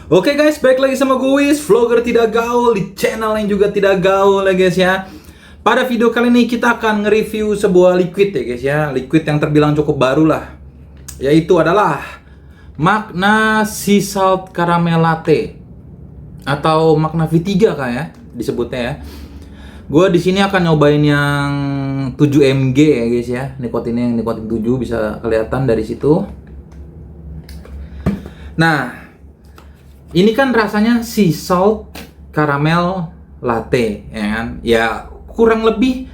Oke guys, balik lagi sama gue Wiz, vlogger tidak gaul di channel yang juga tidak gaul ya guys ya. Pada video kali ini kita akan nge-review sebuah liquid ya guys ya. Liquid yang terbilang cukup baru lah. Yaitu adalah Magna Sea Salt Caramel Latte atau Magna V3 kan ya disebutnya ya. Gue di sini akan nyobain yang 7 mg ya guys ya. Nikotinnya yang nikotin 7 bisa kelihatan dari situ. Nah, ini kan rasanya sea salt caramel latte, ya kan? Ya kurang lebih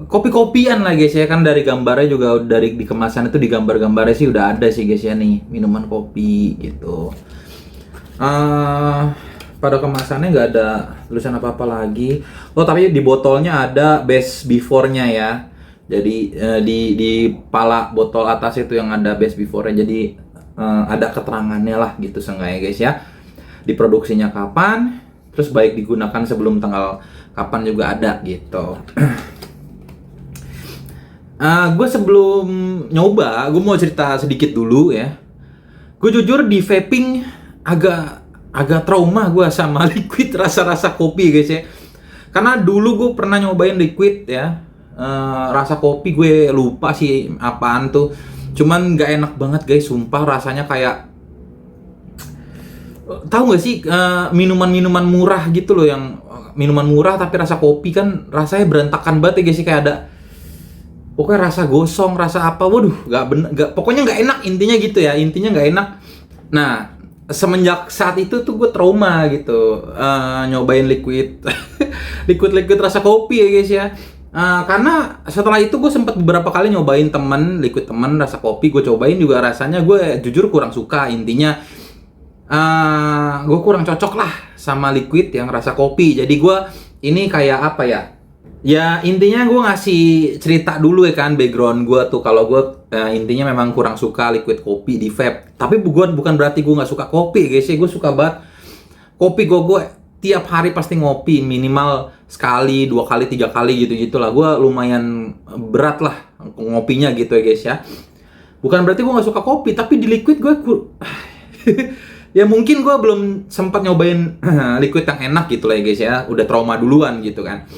kopi-kopian lah guys ya, kan dari gambarnya juga dari di kemasan itu di gambar-gambarnya sih udah ada sih guys ya nih minuman kopi gitu. Pada kemasannya nggak ada tulisan apa-apa lagi. Oh tapi di botolnya ada best before-nya ya. Jadi di pala botol atas itu yang ada best before-nya. Jadi ada keterangannya lah gitu seenggaknya guys ya. Diproduksinya kapan, terus baik digunakan sebelum tanggal kapan juga ada gitu. Gue sebelum nyoba, gue mau cerita sedikit dulu ya. Gue jujur di vaping agak trauma gue sama liquid rasa-rasa kopi guys ya. Karena dulu gue pernah nyobain liquid ya, rasa kopi gue lupa sih apaan tuh. Cuman nggak enak banget guys, sumpah rasanya kayak tahu nggak sih minuman-minuman murah gitu loh, yang minuman murah tapi rasa kopi kan rasanya berantakan banget ya guys sih, kayak ada pokoknya rasa gosong, rasa apa, waduh nggak bener, nggak, pokoknya nggak enak intinya gitu ya, intinya nggak enak. Nah semenjak saat itu tuh gue trauma gitu nyobain liquid liquid rasa kopi ya guys ya. Karena setelah itu gue sempat beberapa kali nyobain liquid temen rasa kopi, gue cobain juga rasanya gue jujur kurang suka. Intinya gue kurang cocok lah sama liquid yang rasa kopi. Jadi gue ini kayak apa ya? Ya intinya gue ngasih cerita dulu ya kan, background gue tuh kalau gue intinya memang kurang suka liquid kopi di vape. Tapi bukan berarti gue nggak suka kopi guys. Gue suka banget kopi. Gue tiap hari pasti ngopi minimal sekali, 2 kali, 3 kali gitu-gitulah. Gue lumayan berat lah ngopinya gitu ya guys ya. Bukan berarti gue nggak suka kopi, tapi di liquid gue ya mungkin gue belum sempat nyobain liquid yang enak gitu lah ya guys ya. Udah trauma duluan gitu kan.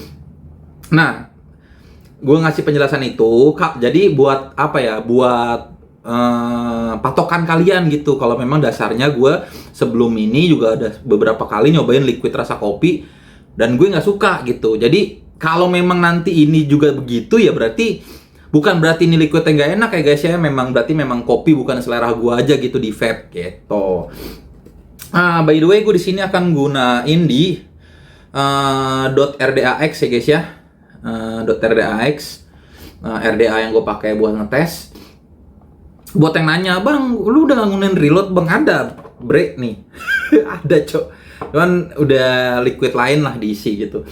Nah, gue ngasih penjelasan itu jadi buat apa ya, buat patokan kalian gitu. Kalau memang dasarnya gue sebelum ini juga ada beberapa kali nyobain liquid rasa kopi dan gue nggak suka gitu. Jadi kalau memang nanti ini juga begitu ya berarti bukan berarti ini liquid yang nggak enak ya guys ya. Memang berarti memang kopi bukan selera gue aja gitu di vape gitu. By the way, gue di sini akan gunain di .rdax ya guys ya. .rdax RDA yang gue pakai buat ngetes. Buat yang nanya, bang, lu udah nggunain reload? Bang, ada break nih. Ada cok, cuman udah liquid lain lah diisi gitu.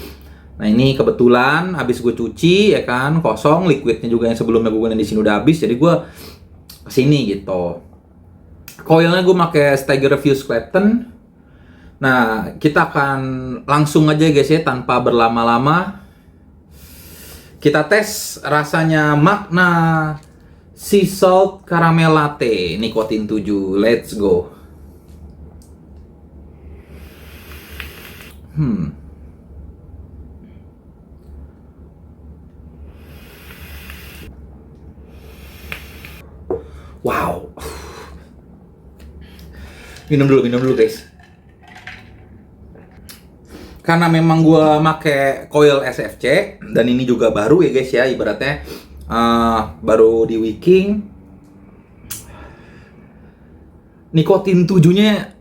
Nah ini kebetulan habis gue cuci ya kan, kosong. Liquidnya juga yang sebelumnya gue gunain di sini udah habis, jadi gue kesini gitu. Coilnya gue pakai Steiger Fuse Clapton. Nah kita akan langsung aja guys ya, tanpa berlama-lama kita tes rasanya Magna Sea Salt Caramel Latte nikotin 7. Let's go. Wow. Minum dulu guys. Karena memang gue make coil SFC dan ini juga baru ya guys ya, ibaratnya baru di wicking. Nikotin 7-nya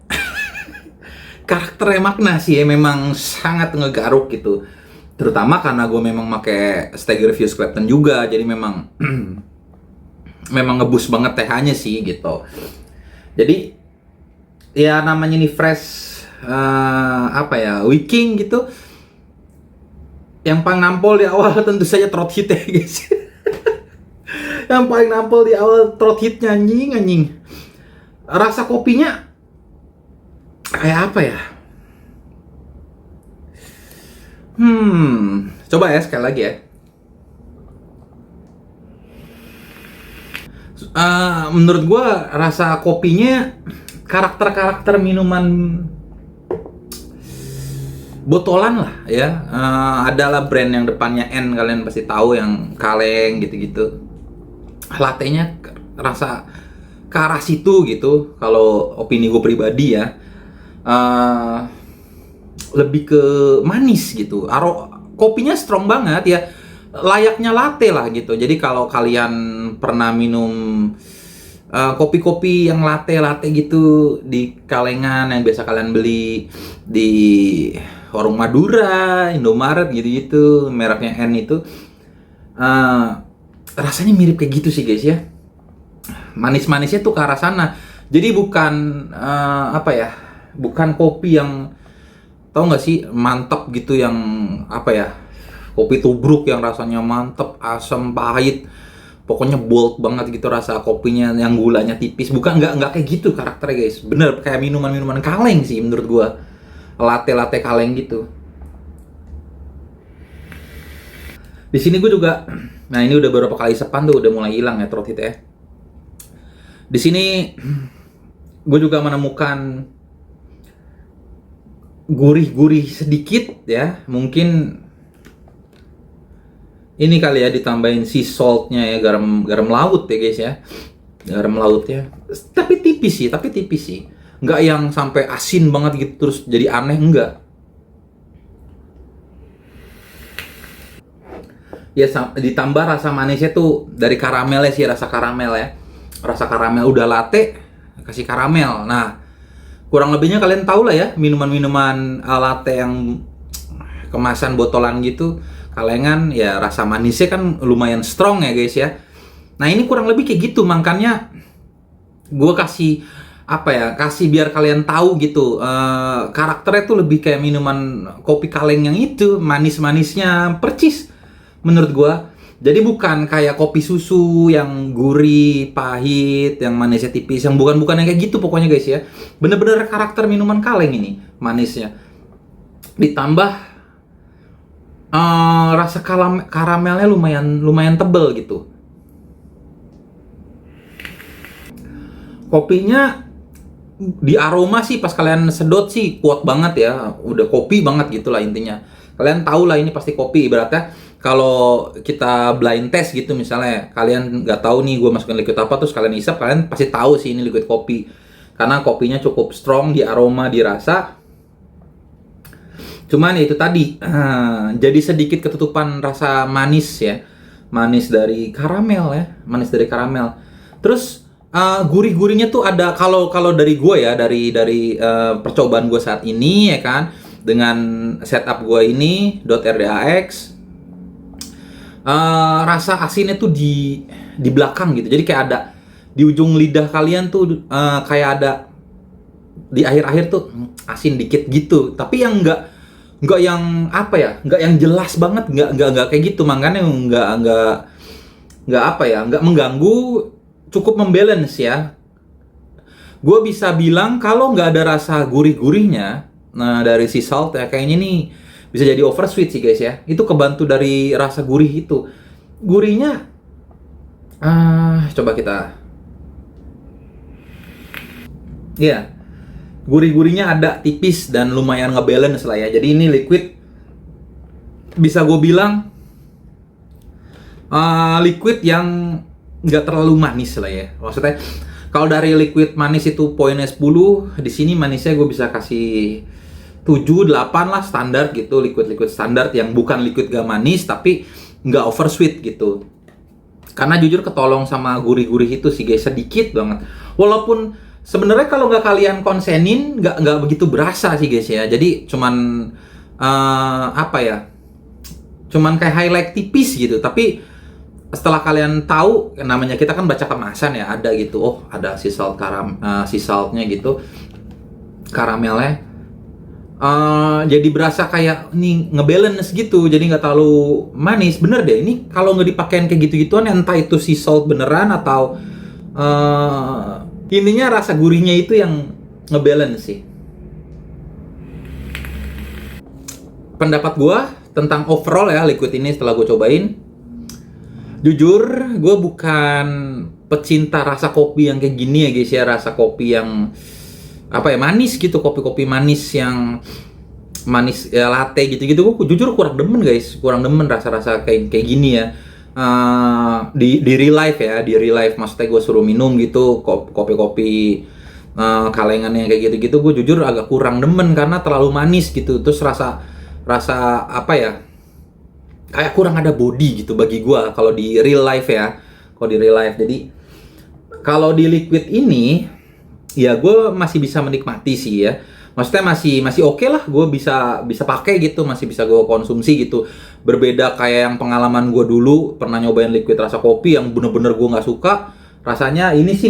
karakternya Magna sih ya, memang sangat ngegaruk gitu. Terutama karena gue memang make Steiger Fuse Clapton juga, jadi memang memang ngebus banget TH-nya sih gitu. Jadi ya namanya ini fresh apa ya, wicking gitu. Yang paling nampol di awal tentu saja throat hit ya guys. Yang paling nampol di awal throat hitnya, anjing. Rasa kopinya kayak apa ya? Coba ya sekali lagi ya. Menurut gue rasa kopinya karakter minuman botolan lah ya. Adalah brand yang depannya N, kalian pasti tahu, yang kaleng gitu-gitu. Latte-nya rasa ke arah situ gitu, kalau opini gue pribadi ya. Lebih ke manis gitu. Kopinya strong banget ya, layaknya latte lah gitu. Jadi kalau kalian pernah minum kopi-kopi yang latte gitu di kalengan yang biasa kalian beli di warung Madura, Indomaret gitu-gitu, mereknya N itu, rasanya mirip kayak gitu sih guys ya. Manis-manisnya tuh ke arah sana. Jadi bukan apa ya, bukan kopi yang, tahu nggak sih, mantap gitu, yang apa ya, kopi tubruk yang rasanya mantep, asam, pahit, pokoknya bold banget gitu rasa kopinya, yang gulanya tipis. Bukan, nggak kayak gitu karakternya guys. Bener kayak minuman-minuman kaleng sih menurut gua, latte kaleng gitu. Di sini gue juga, nah ini udah beberapa kali sepan tuh udah mulai hilang ya throat hit ya. Di sini gue juga menemukan gurih-gurih sedikit ya, mungkin ini kali ya, ditambahin sea saltnya ya, garam laut ya guys ya, garam lautnya. Tapi tipis sih, nggak yang sampai asin banget gitu terus jadi aneh, enggak. Ya ditambah rasa manisnya tuh dari karamelnya sih, rasa karamel udah latte kasih karamel. Nah, kurang lebihnya kalian tahu lah ya, minuman-minuman latte yang kemasan botolan gitu, kalengan ya, rasa manisnya kan lumayan strong ya guys ya. Nah ini kurang lebih kayak gitu, makanya gue kasih apa ya, kasih biar kalian tahu gitu, karakternya tuh lebih kayak minuman kopi kaleng yang itu, manis-manisnya percis menurut gue. Jadi bukan kayak kopi susu yang gurih, pahit, yang manisnya tipis, yang bukan yang kayak gitu pokoknya guys ya. Bener-bener karakter minuman kaleng ini, manisnya. Ditambah rasa karamelnya lumayan tebel gitu. Kopinya di aroma sih pas kalian sedot sih kuat banget ya, udah kopi banget gitulah intinya. Kalian tahu lah ini pasti kopi. Ibaratnya kalau kita blind test gitu, misalnya kalian nggak tahu nih gue masukin liquid apa, terus kalian isap, kalian pasti tahu sih ini liquid kopi, karena kopinya cukup strong di aroma, di rasa. Cuman ya itu tadi, jadi sedikit ketutupan rasa manis ya, manis dari karamel. Terus gurih-gurihnya tuh ada, kalau dari gue ya, dari percobaan gue saat ini ya kan, dengan setup gue ini .rdax, rasa asinnya tuh di belakang gitu. Jadi kayak ada di ujung lidah kalian tuh, kayak ada di akhir-akhir tuh asin dikit gitu. Tapi yang nggak yang apa ya, nggak yang jelas banget, nggak kayak gitu. Makanya nggak apa ya, nggak mengganggu, cukup membalance ya. Gue bisa bilang kalau nggak ada rasa gurih-gurihnya, nah dari sea salt ya, kayaknya nih bisa jadi oversweet sih guys ya. Itu kebantu dari rasa gurih itu. Gurihnya, coba kita, ya, gurih-gurihnya ada tipis dan lumayan ngebalance lah ya. Jadi ini liquid, bisa gue bilang liquid yang nggak terlalu manis lah ya. Maksudnya kalau dari liquid manis itu poinnya 10, di sini manisnya gue bisa kasih 7, 8 lah, standar gitu, liquid standar yang bukan liquid gak manis tapi nggak oversweet gitu. Karena jujur ketolong sama gurih-gurih itu sih guys, sedikit banget. Walaupun sebenarnya kalau nggak kalian konsenin, nggak begitu berasa sih guys ya. Jadi cuman apa ya, cuman kayak highlight tipis gitu. Tapi setelah kalian tahu, namanya kita kan baca kemasan ya, ada gitu, oh ada sea saltnya gitu, karamelnya. Jadi berasa kayak nih ngebalance gitu, jadi nggak terlalu manis. Bener deh, ini kalau nggak dipakein kayak gitu-gituan, entah itu sea salt beneran atau intinya rasa gurihnya itu yang ngebalance sih. Pendapat gue tentang overall ya liquid ini setelah gue cobain, jujur gue bukan pecinta rasa kopi yang kayak gini ya guys ya, rasa kopi yang apa ya, manis gitu, kopi-kopi manis yang manis ya latte gitu-gitu, gue jujur kurang demen guys, kurang demen rasa-rasa kayak kayak gini ya. Di real life ya, di real life maksudnya gue suruh minum gitu kopi-kopi kalengan yang kayak gitu-gitu, gue jujur agak kurang demen karena terlalu manis gitu. Terus rasa apa ya, kayak kurang ada body gitu bagi gue kalau di real life ya, kalau di real life. Jadi kalau di liquid ini ya gue masih bisa menikmati sih ya, maksudnya masih oke lah, gue bisa pakai gitu, masih bisa gue konsumsi gitu. Berbeda kayak yang pengalaman gue dulu pernah nyobain liquid rasa kopi yang bener-bener gue nggak suka rasanya. Ini sih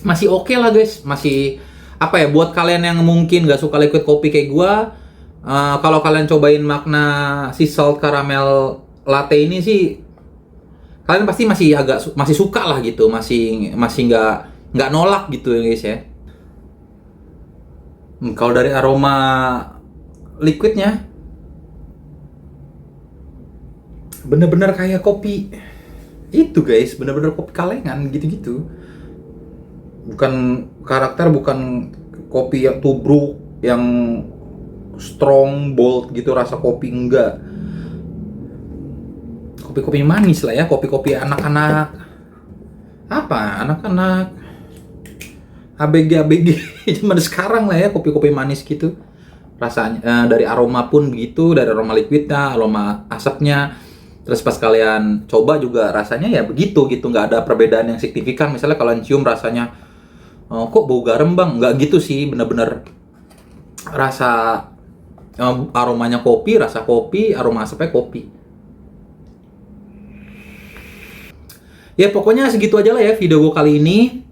masih oke lah guys, masih apa ya, buat kalian yang mungkin nggak suka liquid kopi kayak gue, kalau kalian cobain makna sea salt caramel latte ini sih, kalian pasti masih suka lah gitu, masih nggak nolak gitu ya guys ya. Kalau dari aroma liquidnya bener-bener kayak kopi itu guys, bener-bener kopi kalengan gitu-gitu. Bukan karakter, bukan kopi yang tubruk, yang strong, bold gitu rasa kopi, enggak. Kopi-kopi manis lah ya, kopi-kopi anak-anak. Apa? Anak-anak ABG zaman sekarang lah ya, kopi-kopi manis gitu. Rasanya dari aroma pun begitu, dari aroma liquidnya, aroma asapnya. Terus pas kalian coba juga rasanya ya begitu gitu, nggak ada perbedaan yang signifikan. Misalnya kalian cium rasanya, kok bau garam bang? Nggak gitu sih, bener-bener rasa aromanya kopi, rasa kopi, aroma asapnya kopi. Ya pokoknya segitu aja lah ya video gue kali ini.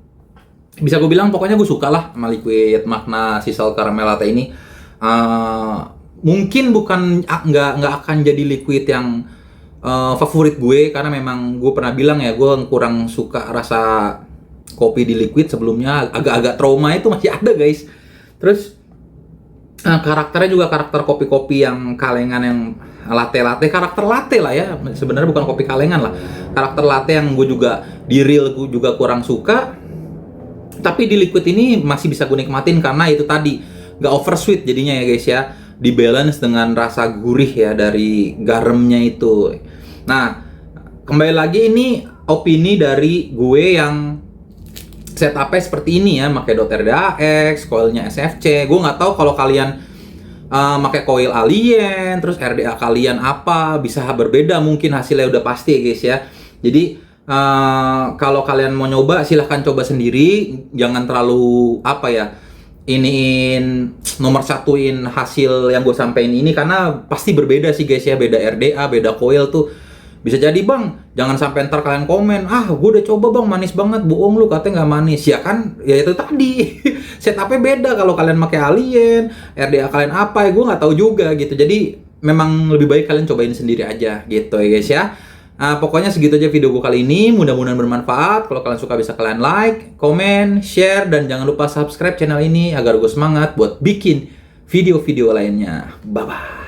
Bisa gue bilang pokoknya gue suka lah sama liquid makna sea salt caramel latte ini. Mungkin nggak akan jadi liquid yang favorit gue, karena memang gue pernah bilang ya, gue kurang suka rasa kopi di liquid sebelumnya, agak-agak trauma itu masih ada guys. Terus karakternya juga karakter kopi-kopi yang kalengan, yang latte, karakter latte lah ya, sebenarnya bukan kopi kalengan lah, karakter latte yang gue juga di real gue juga kurang suka. Tapi di liquid ini masih bisa gue nikmatin karena itu tadi nggak over sweet jadinya ya guys ya, di balance dengan rasa gurih ya dari garamnya itu. Nah kembali lagi, ini opini dari gue yang setupnya seperti ini ya, pakai .RDAX, coilnya SFC. Gue nggak tahu kalau kalian pakai coil alien, terus RDA kalian apa, bisa berbeda mungkin hasilnya, udah pasti ya guys ya. Jadi kalau kalian mau nyoba silahkan coba sendiri, jangan terlalu apa ya, iniin nomor satuin hasil yang gue sampein ini, karena pasti berbeda sih guys ya, beda RDA, beda coil tuh. Bisa jadi bang, jangan sampai ntar kalian komen, gue udah coba bang manis banget, bohong lu katanya nggak manis. Ya kan, ya itu tadi setupnya beda, kalau kalian pakai alien, RDA kalian apa ya, gue nggak tahu juga gitu. Jadi memang lebih baik kalian cobain sendiri aja gitu ya guys ya. Pokoknya segitu aja video gue kali ini, mudah-mudahan bermanfaat. Kalau kalian suka bisa kalian like, komen, share, dan jangan lupa subscribe channel ini agar gue semangat buat bikin video-video lainnya. Bye-bye.